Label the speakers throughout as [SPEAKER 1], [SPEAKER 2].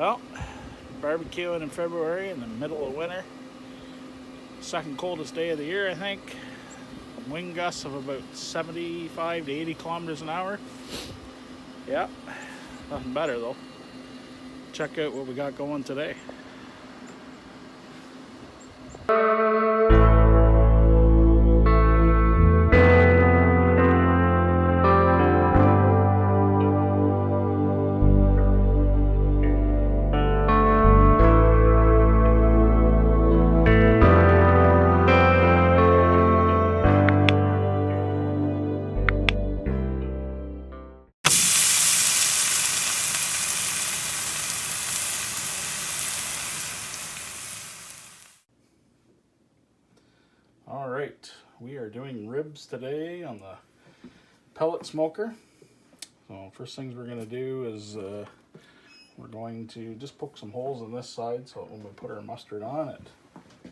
[SPEAKER 1] Well, barbecuing in February in the middle of winter. Second coldest day of the year, I think. Wind gusts of about 75 to 80 kilometers an hour. Yeah, nothing better though. Check out what we got going today. Alright, we are doing ribs today on the pellet smoker. So first things we're going to do is we're going to just poke some holes in this side so when we put our mustard on it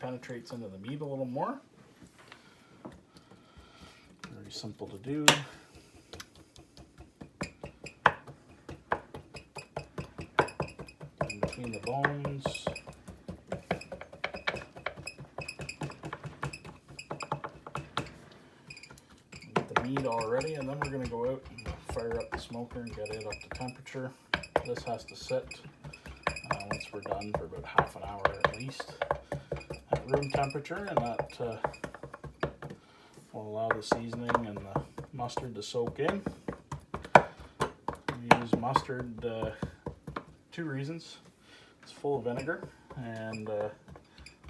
[SPEAKER 1] penetrates into the meat a little more. Very simple to do. In between the bones. Meat already, and then we're going to go out and fire up the smoker and get it up to temperature. This has to sit once we're done for about half an hour at least at room temperature, and that will allow the seasoning and the mustard to soak in. We use mustard two reasons. It's full of vinegar, and the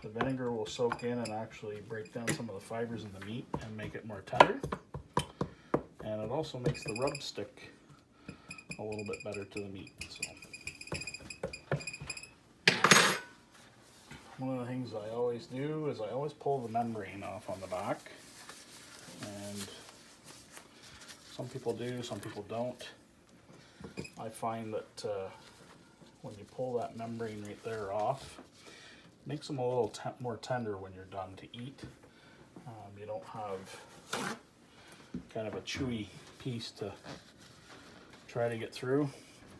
[SPEAKER 1] vinegar will soak in and actually break down some of the fibers in the meat and make it more tender. And it also makes the rub stick a little bit better to the meat. So, one of the things I always do is I always pull the membrane off on the back. And some people do, some people don't. I find that when you pull that membrane right there off, it makes them a little more tender when you're done to eat. You don't have kind of a chewy piece to try to get through.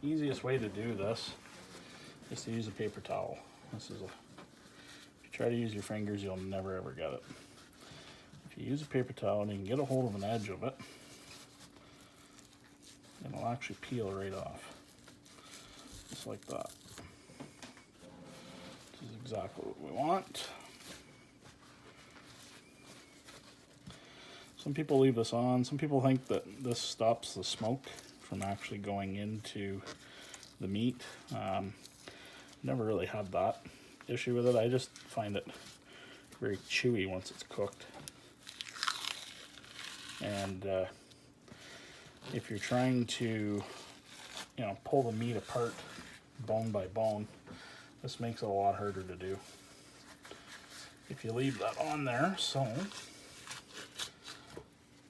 [SPEAKER 1] Easiest way to do this is to use a paper towel. If you try to use your fingers, you'll never ever get it. If you use a paper towel and you can get a hold of an edge of it, it'll actually peel right off. Just like that. This is exactly what we want. Some people leave this on. Some people think that this stops the smoke from actually going into the meat. Never really had that issue with it. I just find it very chewy once it's cooked. And if you're trying to, pull the meat apart bone by bone, this makes it a lot harder to do. If you leave that on there, so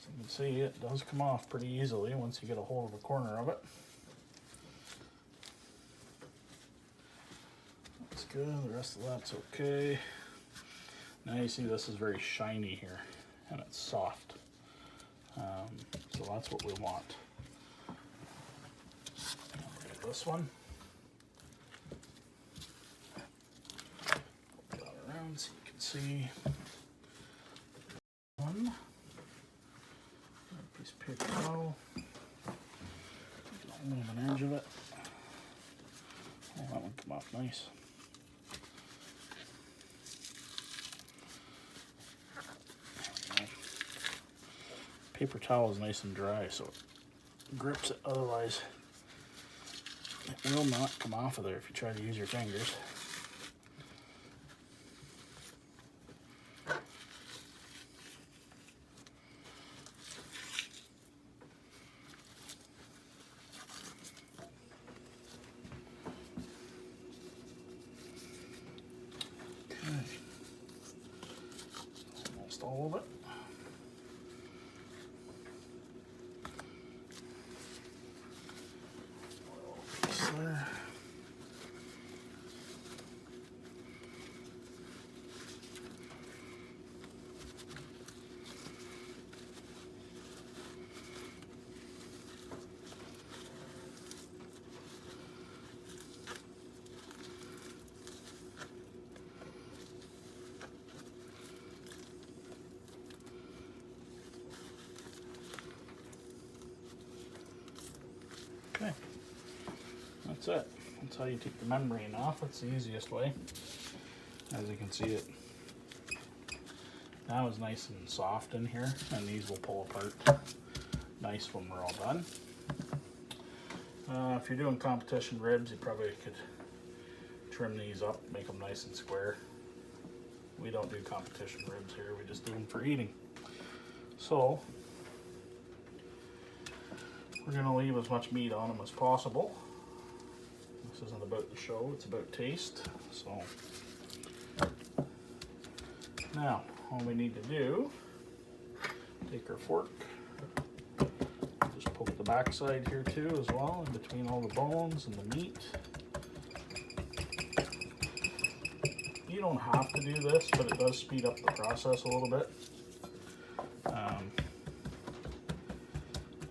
[SPEAKER 1] you can see it does come off pretty easily once you get a hold of a corner of it. That's good, the rest of that's okay. Now you see this is very shiny here and it's soft. So that's what we want. Okay, this one. Put that around so you can see one. Piece of paper towel. Get a little bit edge of it. Oh, that one came off nice. Paper towel is nice and dry, so it grips it. Otherwise, it will not come off of there if you try to use your fingers. Almost all of it. There. Okay, that's it. That's how you take the membrane off. That's the easiest way. As you can see, it now is nice and soft in here, and these will pull apart nice when we're all done. If you're doing competition ribs, you probably could trim these up, make them nice and square. We don't do competition ribs here, we just do them for eating. So, we're going to leave as much meat on them as possible. This isn't about the show, it's about taste. So, now, all we need to do, take our fork, just poke the back side here too as well, in between all the bones and the meat. You don't have to do this, but it does speed up the process a little bit.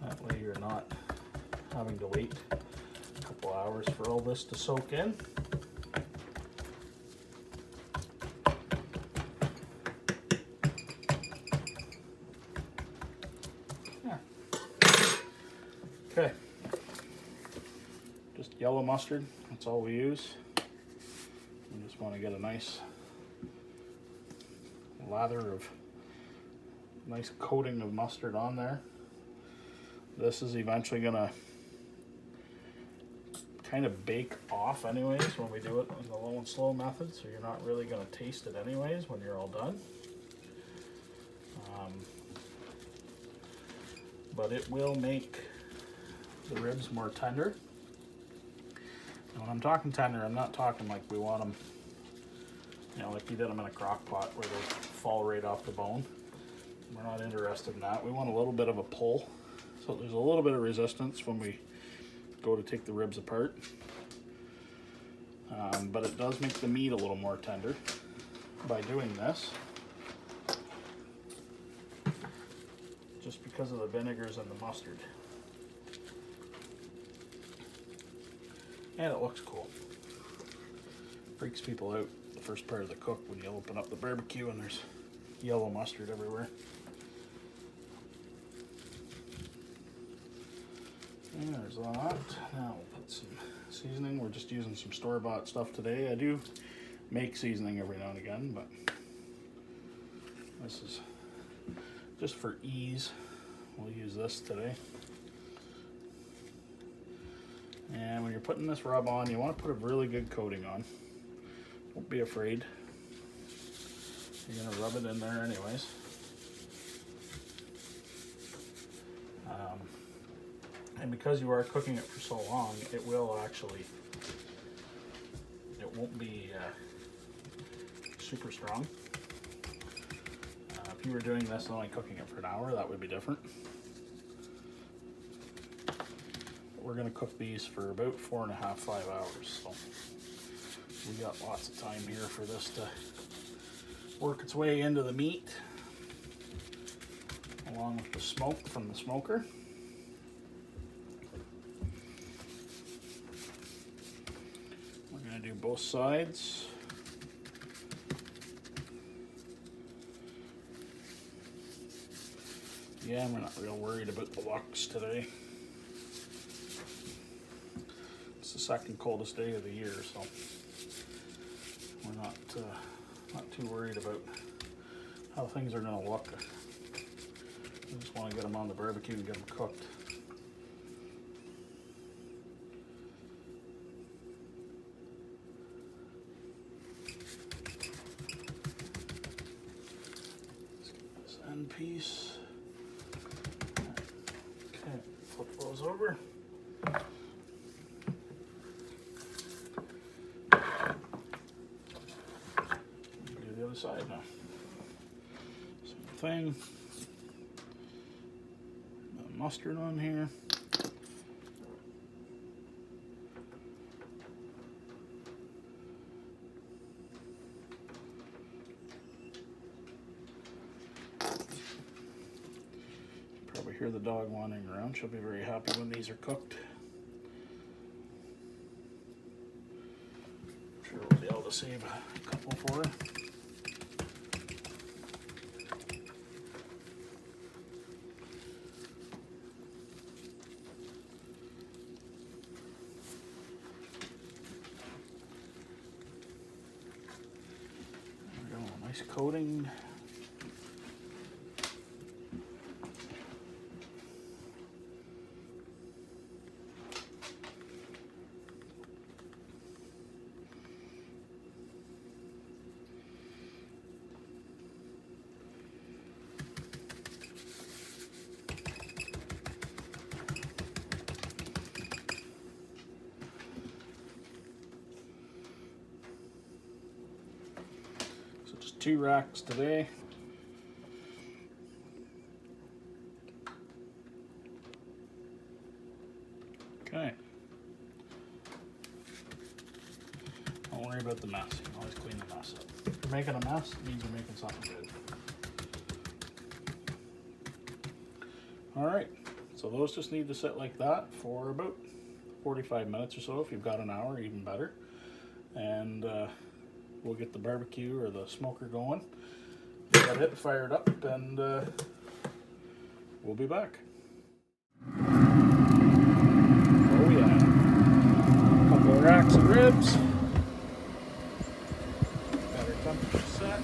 [SPEAKER 1] That way you're not having to wait a couple hours for all this to soak in. Okay, just yellow mustard, that's all we use. We just want to get a nice lather of, nice coating of mustard on there. This is eventually going to kind of bake off anyways when we do it in the low and slow method, so you're not really going to taste it anyways when you're all done. But it will make the ribs more tender. And when I'm talking tender, I'm not talking like we want them, you know, like you did them in a crock pot where they fall right off the bone. We're not interested in that. We want a little bit of a pull. So there's a little bit of resistance when we go to take the ribs apart. But it does make the meat a little more tender by doing this. Just because of the vinegars and the mustard. And it looks cool. Freaks people out the first part of the cook when you open up the barbecue and there's yellow mustard everywhere. And there's that. Now we'll put some seasoning. We're just using some store-bought stuff today. I do make seasoning every now and again, but this is just for ease. We'll use this today. And when you're putting this rub on, you want to put a really good coating on. Don't be afraid. You're going to rub it in there anyways. And because you are cooking it for so long, it will actually, it won't be super strong. If you were doing this and only cooking it for an hour, that would be different. We're going to cook these for about 4.5 to 5 hours, so we got lots of time here for this to work its way into the meat along with the smoke from the smoker. We're going to do both sides. Yeah, we're not real worried about the lux today. It's the second coldest day of the year, so we're not too worried about how things are going to look. We just want to get them on the barbecue and get them cooked. Let's get this end piece. Okay, flip those over. Side now. Same thing. The mustard on here. Probably hear the dog wandering around. She'll be very happy when these are cooked. I'm sure we'll be able to save a couple for her. Nice coating. So just 2 racks today. Okay. Don't worry about the mess. You can always clean the mess up. If you're making a mess, it means you're making something good. Alright, so those just need to sit like that for about 45 minutes or so. If you've got an hour, even better. And we'll get the barbecue or the smoker going. Get it fired up, and we'll be back. Oh yeah. A couple of racks of ribs. Got our temperature set.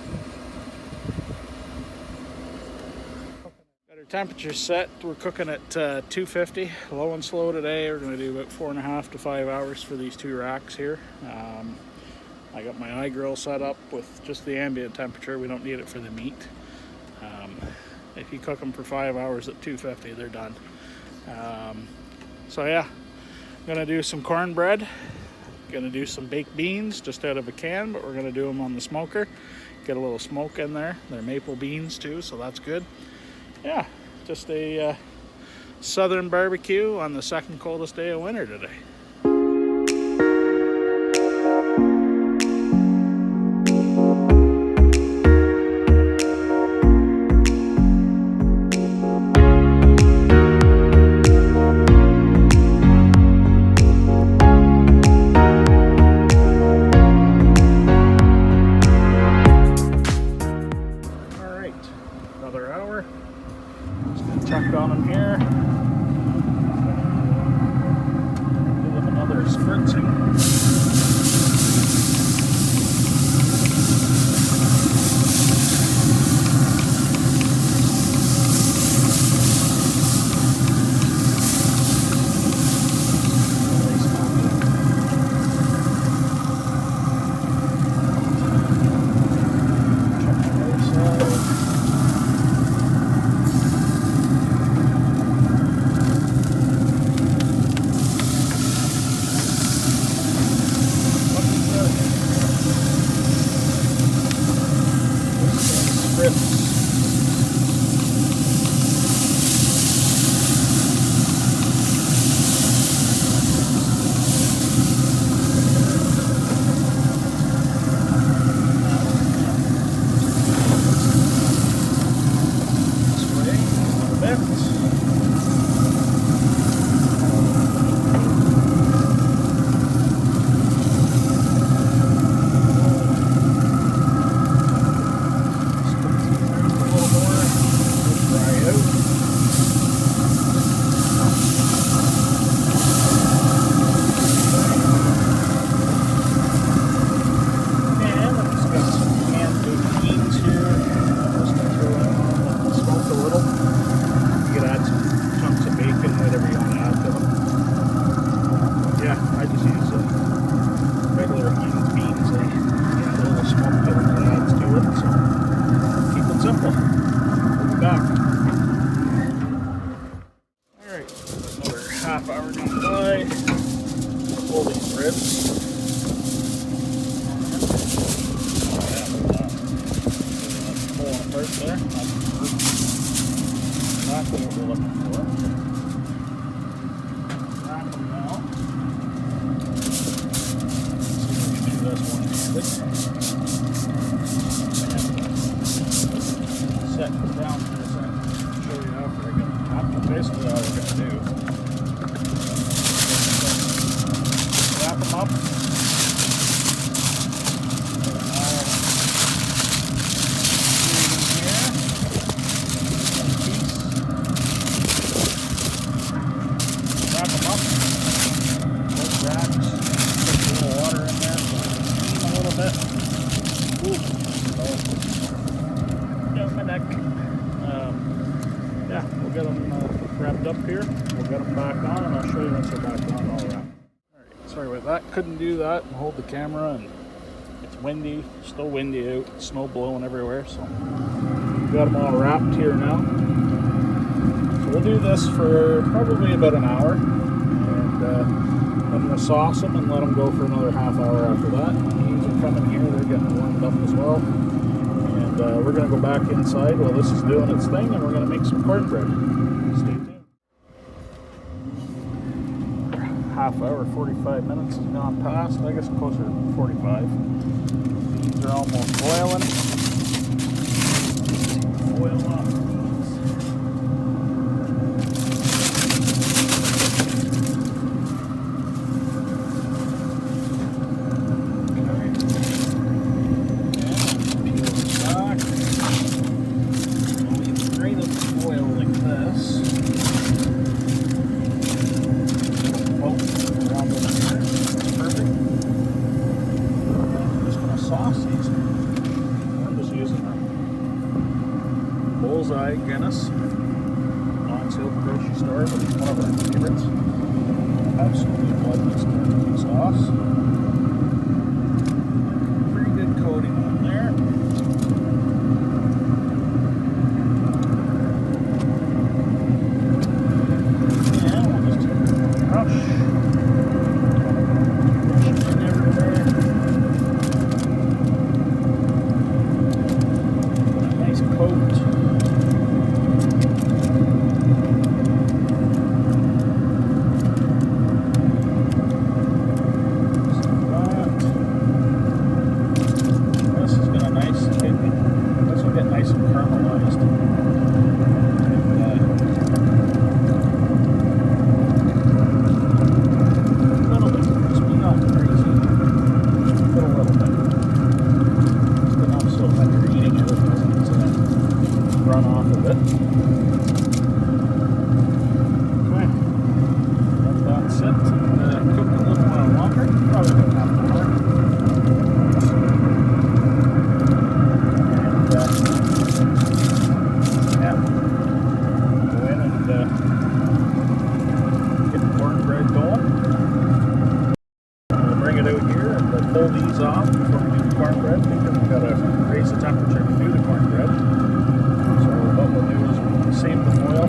[SPEAKER 1] Got our temperature set. We're cooking at 250, low and slow today. We're going to do about 4.5 to 5 hours for these 2 racks here. I got my iGrill set up with just the ambient temperature. We don't need it for the meat. If you cook them for 5 hours at 250, they're done. So yeah, I'm gonna do some cornbread. Gonna do some baked beans just out of a can, but we're gonna do them on the smoker. Get a little smoke in there. They're maple beans too, so that's good. Yeah, just a southern barbecue on the second coldest day of winter today. Another hour. Just gonna check on them here. Give them another spritzing. Half hour gone by. Pull these ribs. Pulling apart there. Exactly what we're looking for. Wrap them now. See if we can do this one-handed. Set this down for a second. Show you after I get them wrapped. But basically all we're going to do. Wrap them up. Wrap them up. Both racks. Put a little water in there so they can steam a little bit. on, and I'll show you once they're back on all wrapped. Alright, sorry about that. Couldn't do that and hold the camera, and it's windy, still windy out, snow blowing everywhere, so got them all wrapped here now. So we'll do this for probably about an hour, and I'm going to sauce them and let them go for another half hour after that. These are coming here, they're getting warmed up as well. And we're going to go back inside while this is doing its thing, and we're going to make some cornbread. Stay tuned. Half hour, 45 minutes has gone past. I guess closer to 45. These are almost boiling. Boil off. Bullseye Guinness, non-sale grocery store, but it's one of our favorites. Absolutely love this barbecue sauce. Pretty good coating on there. Yeah, we'll just brush it everywhere. Put a nice coat. Pull these off before we do the cornbread, because we've got to raise the temperature to do the cornbread. So what we'll do is we'll save the foil,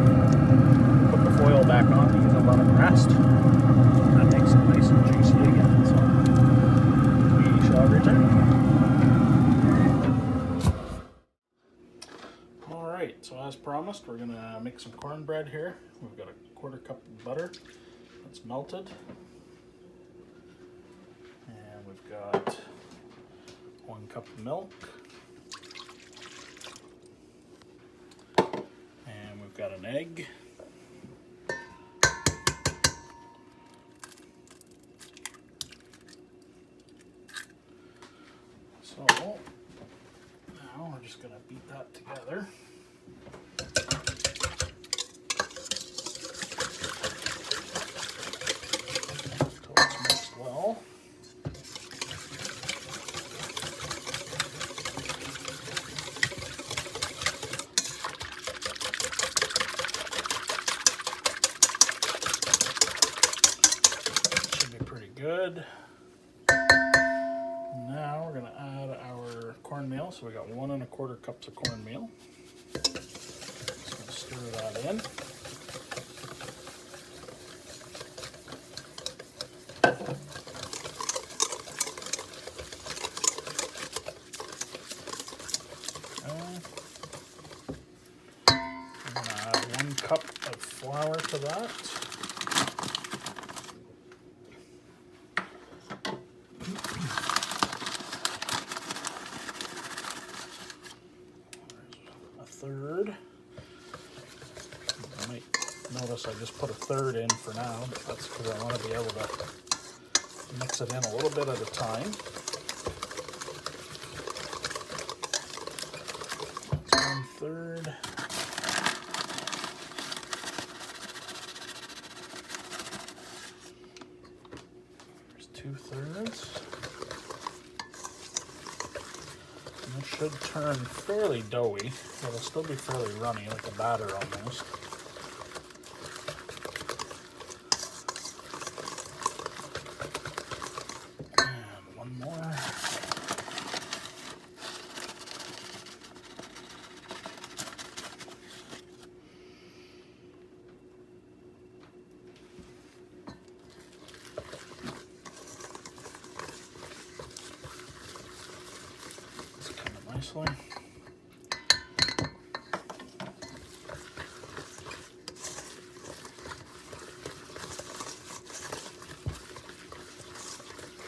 [SPEAKER 1] put the foil back on, these will let them rest. That makes it nice and juicy again. So we shall return. Alright, so as promised, we're going to make some cornbread here. We've got a 1/4 cup of butter that's melted. We've got 1 cup of milk, and we've got an egg, so now we're just going to beat that together. Until it's mixed well. Good. Now we're going to add our cornmeal. So we got 1 1/4 cups of cornmeal. Just going to stir that in. I'm going to add 1 cup of flour to that. Third. You might notice I just put a third in for now, but that's because I want to be able to mix it in a little bit at a time. That's 1/3. There's 2/3. It should turn fairly doughy. It'll still be fairly runny, like a batter almost. nicely.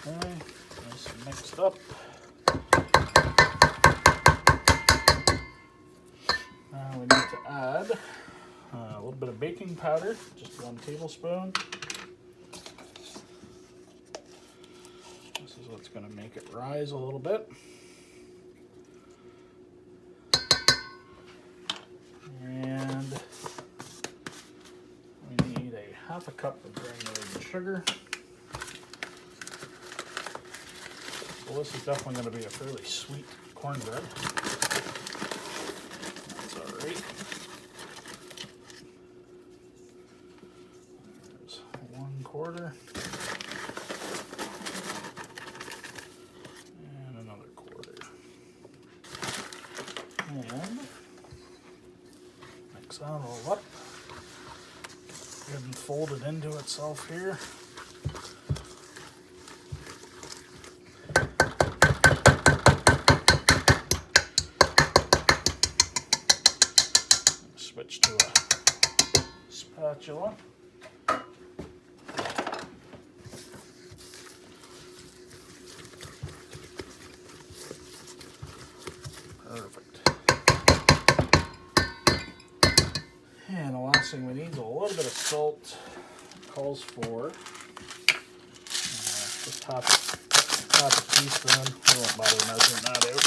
[SPEAKER 1] Okay, nice and mixed up. Now we need to add a little bit of baking powder, just 1 tablespoon. This is what's going to make it rise a little bit. And we need a 1/2 cup of granulated sugar. Well, this is definitely going to be a fairly sweet cornbread. That's all right. There's 1/4. And another 1/4. And mix that all up. Good and fold it into itself here. Switch to a spatula. Perfect. And the last thing we need is a little bit of salt. It calls for just half a teaspoon. We won't bother measuring that out.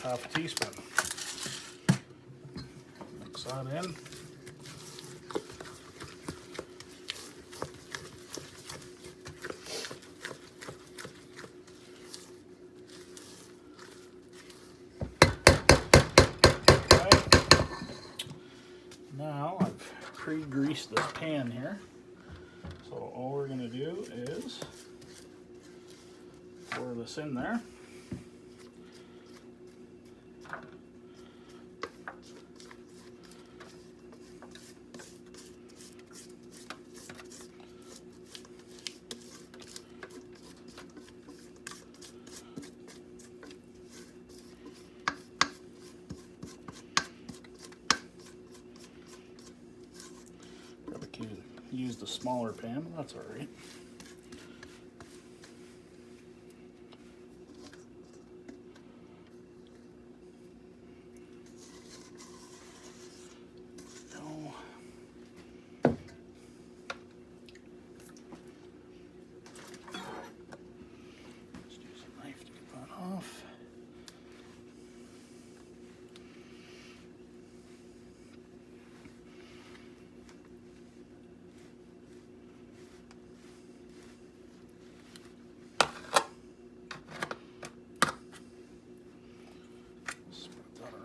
[SPEAKER 1] Half a teaspoon. Mix that in. Okay. Now I've pre-greased this pan here. So all we're going to do is pour this in there. Use the smaller pan, that's all right. No. Just use a knife to get that off.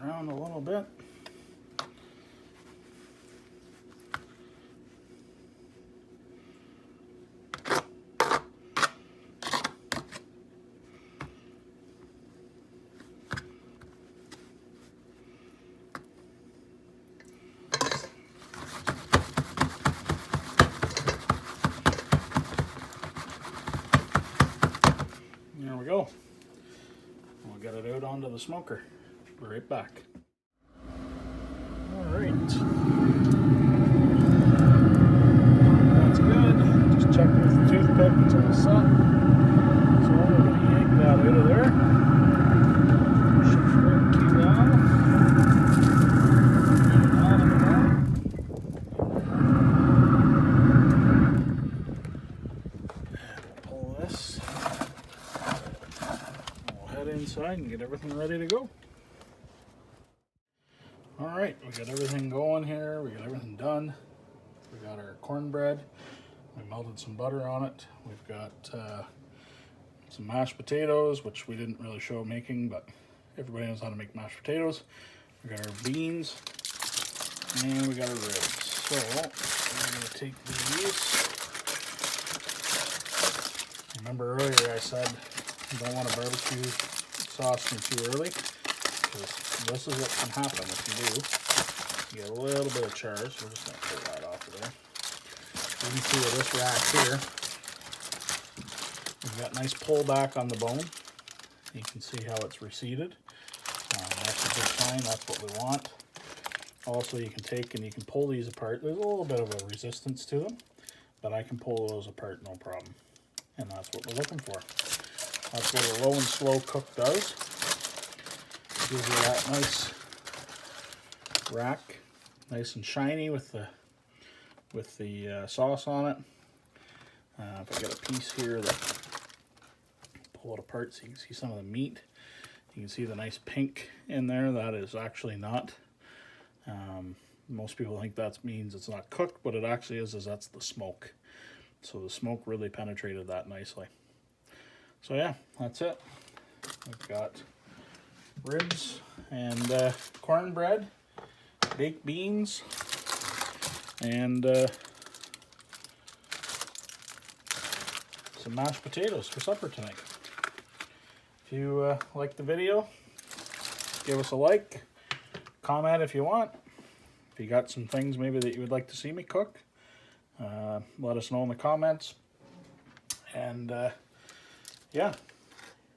[SPEAKER 1] Around a little bit. There we go. We'll get it out onto the smoker. Be right back. All right. That's good. Just check with the toothpick until it's set. So we're going to yank that out of there. Shift right key down. And we'll pull this. We'll head inside and get everything ready to go. All right, we got everything going here. We got everything done. We got our cornbread. We melted some butter on it. We've got some mashed potatoes, which we didn't really show making, but everybody knows how to make mashed potatoes. We got our beans, and we got our ribs. So we're going to take these. Remember earlier I said you don't want to barbecue sauce too early, because this is what can happen if you do. You get a little bit of char, so we're just going to pull that off of there. You can see with this rack here, we've got nice pull back on the bone. You can see how it's receded. That's a good sign. That's what we want. Also, you can take and you can pull these apart. There's a little bit of a resistance to them, but I can pull those apart no problem. And that's what we're looking for. That's what a low and slow cook does. Gives you that nice rack, nice and shiny with the sauce on it. If I get a piece here that pull it apart so you can see some of the meat. You can see the nice pink in there. That is actually not. Most people think that means it's not cooked, but it actually is that's the smoke. So the smoke really penetrated that nicely. So yeah, that's it. We've got ribs and cornbread, baked beans, and some mashed potatoes for supper tonight. If you like the video, give us a like, comment if you want. If you got some things maybe that you would like to see me cook, let us know in the comments. And yeah,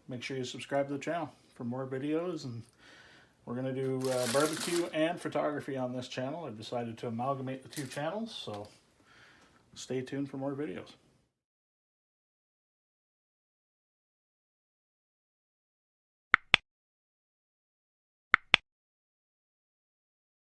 [SPEAKER 1] make sure you subscribe to the channel for more videos. And we're going to do barbecue and photography on this channel. I've decided to amalgamate the two channels, so stay tuned for more videos.